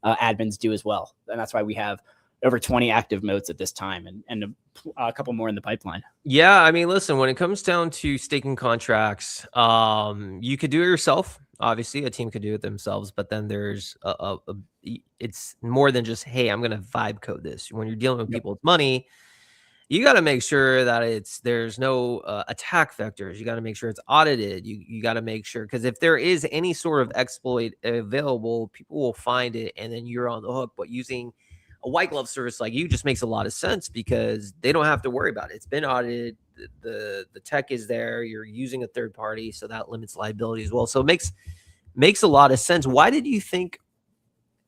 admins do as well. And that's why we have over 20 active moats at this time, and a couple more in the pipeline. Yeah, I mean, listen, when it comes down to staking contracts, you could do it yourself. Obviously, a team could do it themselves, but then there's it's more than just, hey, I'm going to vibe code this. When you're dealing with people's money, you got to make sure that there's no attack vectors. You got to make sure it's audited. You got to make sure, because if there is any sort of exploit available, people will find it, and then you're on the hook. But using a white glove service like you just makes a lot of sense because they don't have to worry about it. It's been audited. The tech is there. You're using a third party, so that limits liability as well. So it makes a lot of sense. Why did you think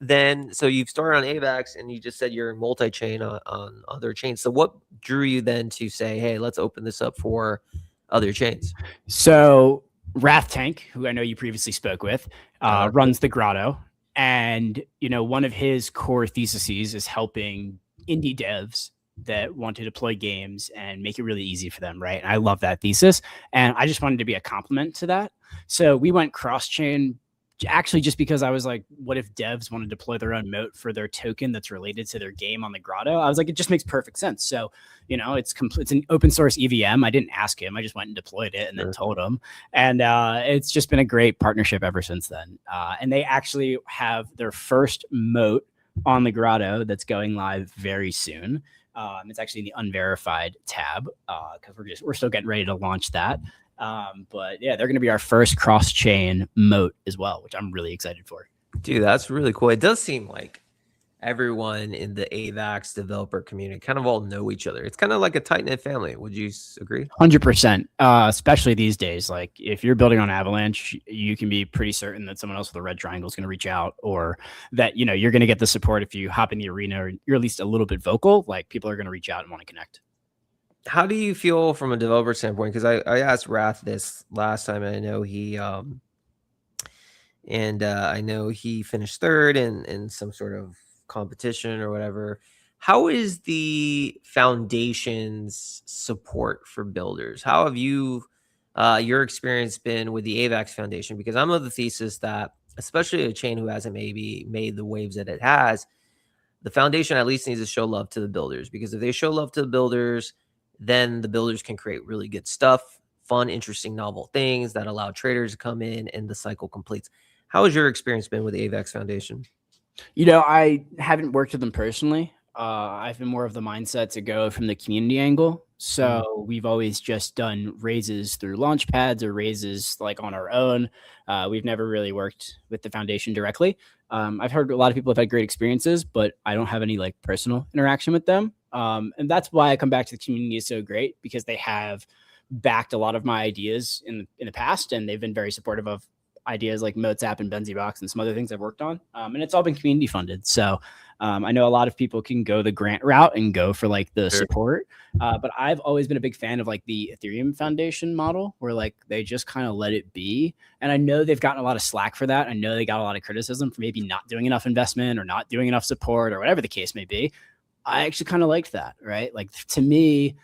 then? So you've started on AVAX, and you just said you're in multi-chain on other chains. So what drew you then to say, hey, let's open this up for other chains? So Wrath Tank, who I know you previously spoke with, runs the Grotto. And, one of his core theses is helping indie devs that want to deploy games and make it really easy for them, right? And I love that thesis. And I just wanted to be a complement to that. So we went cross-chain actually just because I was like, what if devs want to deploy their own moat for their token that's related to their game on the Grotto? I was like, it just makes perfect sense. So, it's an open source EVM. I didn't ask him. I just went and deployed it and then told him. And it's just been a great partnership ever since then. And they actually have their first moat on the Grotto that's going live very soon. It's actually in the unverified tab because we're still getting ready to launch that. But yeah, they're going to be our first cross-chain moat as well, which I'm really excited for. Dude, that's really cool. It does seem like everyone in the AVAX developer community kind of all know each other. It's kind of like a tight-knit family. Would you agree? 100%. Especially these days. Like if you're building on Avalanche, you can be pretty certain that someone else with a red triangle is going to reach out, or that, you're going to get the support if you hop in the arena or you're at least a little bit vocal, like people are going to reach out and want to connect. How do you feel from a developer standpoint? Because I asked Wrath this last time, and I know he finished third in some sort of competition or whatever. How is the foundation's support for builders? How have your experience been with the AVAX Foundation? Because I'm of the thesis that, especially a chain who hasn't maybe made the waves that it has, the foundation at least needs to show love to the builders. Because if they show love to the builders, then the builders can create really good stuff, fun, interesting, novel things that allow traders to come in, and the cycle completes. How has your experience been with the AVAX Foundation? I haven't worked with them personally. I've been more of the mindset to go from the community angle. So we've always just done raises through launch pads or raises like on our own. We've never really worked with the foundation directly. I've heard a lot of people have had great experiences, but I don't have any like personal interaction with them. And that's why I come back to the community is so great, because they have backed a lot of my ideas in the past, and they've been very supportive of ideas like Moats App and Benzibox and some other things I've worked on. And it's all been community funded. So I know a lot of people can go the grant route and go for like the support. But I've always been a big fan of like the Ethereum Foundation model, where like they just kind of let it be. And I know they've gotten a lot of slack for that. I know they got a lot of criticism for maybe not doing enough investment or not doing enough support or whatever the case may be. I actually kind of liked that, right? Like to me,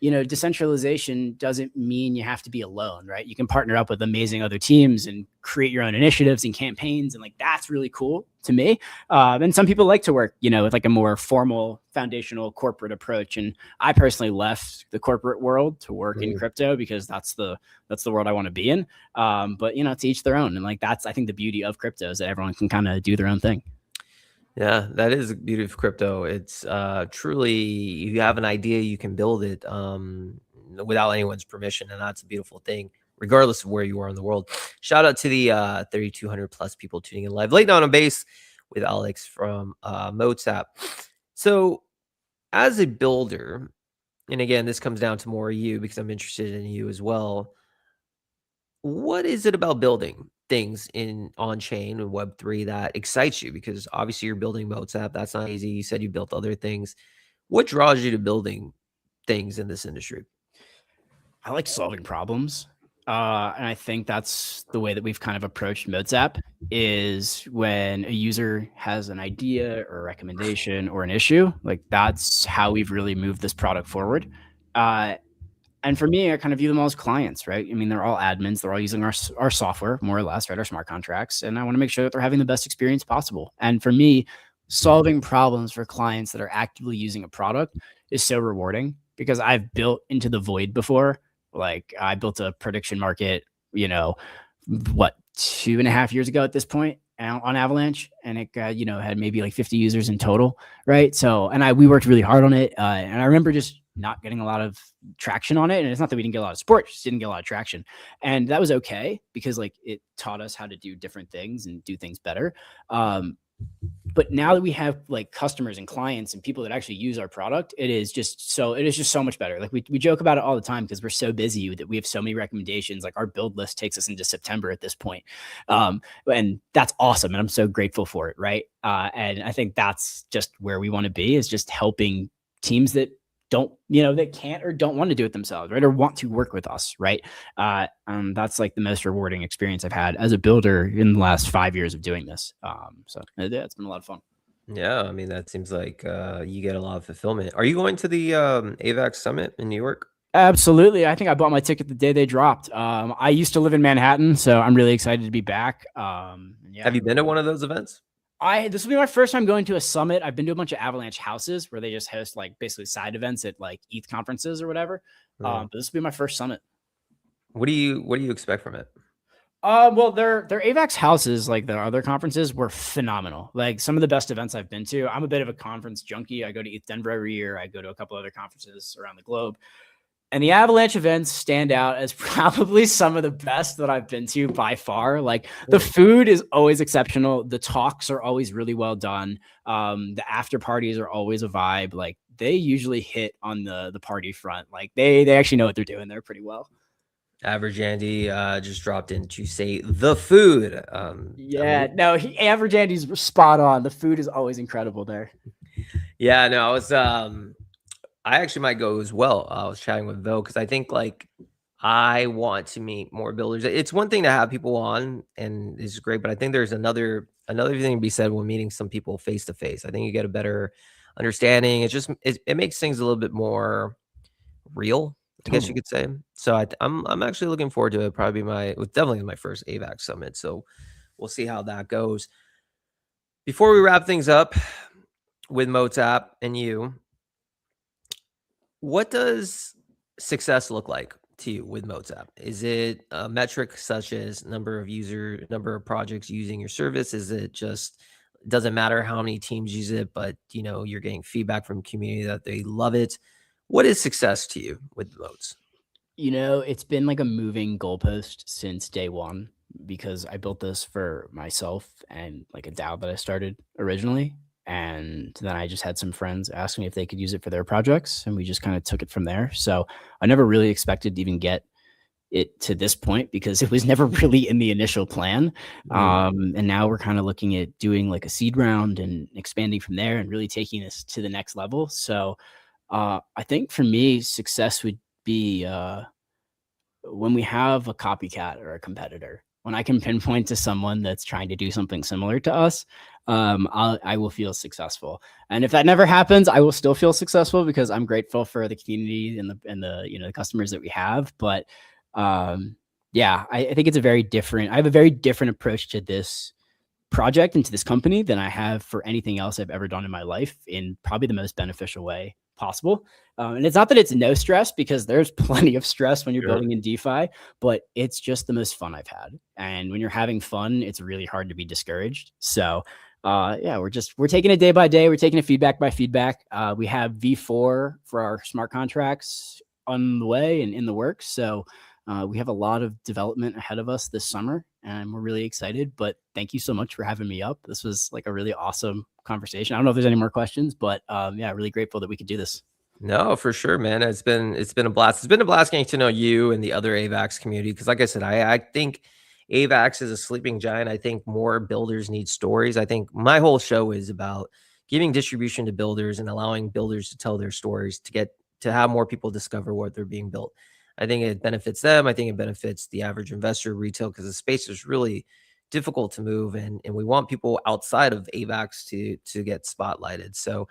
decentralization doesn't mean you have to be alone, right? You can partner up with amazing other teams and create your own initiatives and campaigns. And like, that's really cool to me. And some people like to work, with like a more formal foundational corporate approach. And I personally left the corporate world to work in crypto because that's the world I want to be in. But to each their own. And like, that's, I think the beauty of crypto is that everyone can kind of do their own thing. Yeah, that is the beauty of crypto. It's truly, you have an idea, you can build it without anyone's permission, and that's a beautiful thing, regardless of where you are in the world. Shout out to the 3,200 plus people tuning in live late night on base with Alex from Moats App. So, as a builder, and again, this comes down to more you because I'm interested in you as well. What is it about building things in on chain and Web3 that excites you? Because obviously you're building Moats App. That's not easy. You said you built other things. What draws you to building things in this industry? I like solving problems. And I think that's the way that we've kind of approached Moats App, is when a user has an idea or a recommendation or an issue, like that's how we've really moved this product forward. And for me, I kind of view them all as clients, right? I mean, they're all admins. They're all using our software, more or less, right? Our smart contracts. And I want to make sure that they're having the best experience possible. And for me, solving problems for clients that are actively using a product is so rewarding, because I've built into the void before. Like I built a prediction market, 2.5 years ago at this point on Avalanche, and it got, had maybe like 50 users in total, right? So, and we worked really hard on it. And I remember just not getting a lot of traction on it. And it's not that we didn't get a lot of support, just didn't get a lot of traction. And that was okay, because like it taught us how to do different things and do things better. But now that we have like customers and clients and people that actually use our product, it is just so much better. Like we joke about it all the time because we're so busy that we have so many recommendations. Like our build list takes us into September at this point. And that's awesome. And I'm so grateful for it. Right. And I think that's just where we want to be, is just helping teams that that can't or don't want to do it themselves, right? Or want to work with us, right? That's like the most rewarding experience I've had as a builder in the last 5 years of doing this. So yeah, it's been a lot of fun. Yeah, I mean, that seems like you get a lot of fulfillment. Are you going to the AVAX Summit in New York? Absolutely. I think I bought my ticket the day they dropped. I used to live in Manhattan, so I'm really excited to be back. Yeah. Have you been to one of those events? This will be my first time going to a summit. I've been to a bunch of Avalanche houses where they just host like basically side events at like ETH conferences or whatever. But this will be my first summit. What do you expect from it? Well, their AVAX houses, like the other conferences, were phenomenal. Like some of the best events I've been to. I'm a bit of a conference junkie. I go to ETH Denver every year. I go to a couple other conferences around the globe. And the Avalanche events stand out as probably some of the best that I've been to by far. Like the food is always exceptional. The talks are always really well done. The after parties are always a vibe. Like they usually hit on the party front. Like they actually know what they're doing there pretty well. Average Andy just dropped in to say the food. Yeah, no, Average Andy's spot on. The food is always incredible there. Yeah, no, I was I actually might go as well. I was chatting with Vo because I think like I want to meet more builders. It's one thing to have people on, and it's great, but I think there's another thing to be said when meeting some people face to face. I think you get a better understanding. It makes things a little bit more real, I guess you could say. So I'm actually looking forward to it. Probably definitely my first AVAX summit. So we'll see how that goes. Before we wrap things up with Moats App and you, what does success look like to you with Moats App? Is it a metric such as number of projects using your service? Is it just doesn't matter how many teams use it, but you're getting feedback from community that they love it? What is success to you with Moats? It's been like a moving goalpost since day one because I built this for myself and like a DAO that I started originally. And then I just had some friends ask me if they could use it for their projects, and we just kind of took it from there. So I never really expected to even get it to this point because it was never really in the initial plan. And now we're kind of looking at doing like a seed round and expanding from there and really taking this to the next level. So I think for me, success would be when we have a copycat or a competitor. When I can pinpoint to someone that's trying to do something similar to us, I will feel successful. And if that never happens, I will still feel successful because I'm grateful for the community and the customers that we have. But yeah, I think it's I have a very different approach to this project and to this company than I have for anything else I've ever done in my life, in probably the most beneficial way possible. And it's not that it's no stress, because there's plenty of stress when you're building in DeFi, but it's just the most fun I've had. And when you're having fun, it's really hard to be discouraged. So yeah, we're taking it day by day. We're taking it feedback by feedback. We have V4 for our smart contracts on the way and in the works. So we have a lot of development ahead of us this summer, and we're really excited. But thank you so much for having me up. This was like a really awesome conversation. I don't know if there's any more questions, but yeah, really grateful that we could do this. No, for sure, man. It's been a blast. It's been a blast getting to know you and the other AVAX community, because like I said, I think AVAX is a sleeping giant. I think more builders need stories. I think my whole show is about giving distribution to builders and allowing builders to tell their stories to have more people discover what they're being built. I think it benefits them. I think it benefits the average investor, retail, because the space is really difficult to move, and we want people outside of AVAX to get spotlighted. So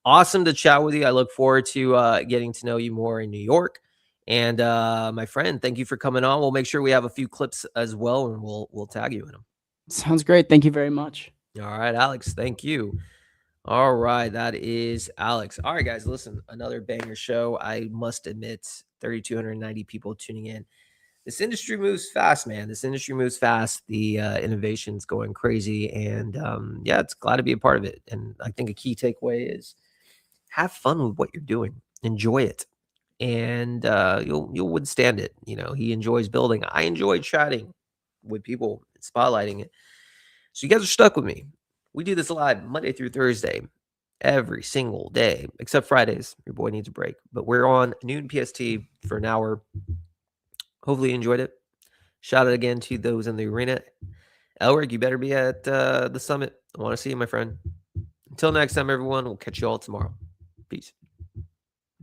awesome to chat with you. I look forward to getting to know you more in New York. And my friend, thank you for coming on. We'll make sure we have a few clips as well, and we'll tag you in them. Sounds great. Thank you very much. All right, Alex. Thank you. All right, that is Alex. All right, guys, listen, another banger show. I must admit, 3,290 people tuning in. This industry moves fast, man. This industry moves fast. The innovation's going crazy, and yeah, it's glad to be a part of it. And I think a key takeaway is have fun with what you're doing. Enjoy it, and you'll withstand it. He enjoys building. I enjoy chatting with people, spotlighting it. So you guys are stuck with me. We do this live Monday through Thursday, every single day, except Fridays. Your boy needs a break. But we're on noon PST for an hour. Hopefully you enjoyed it. Shout out again to those in the arena. Elric, you better be at the summit. I want to see you, my friend. Until next time, everyone. We'll catch you all tomorrow. Peace.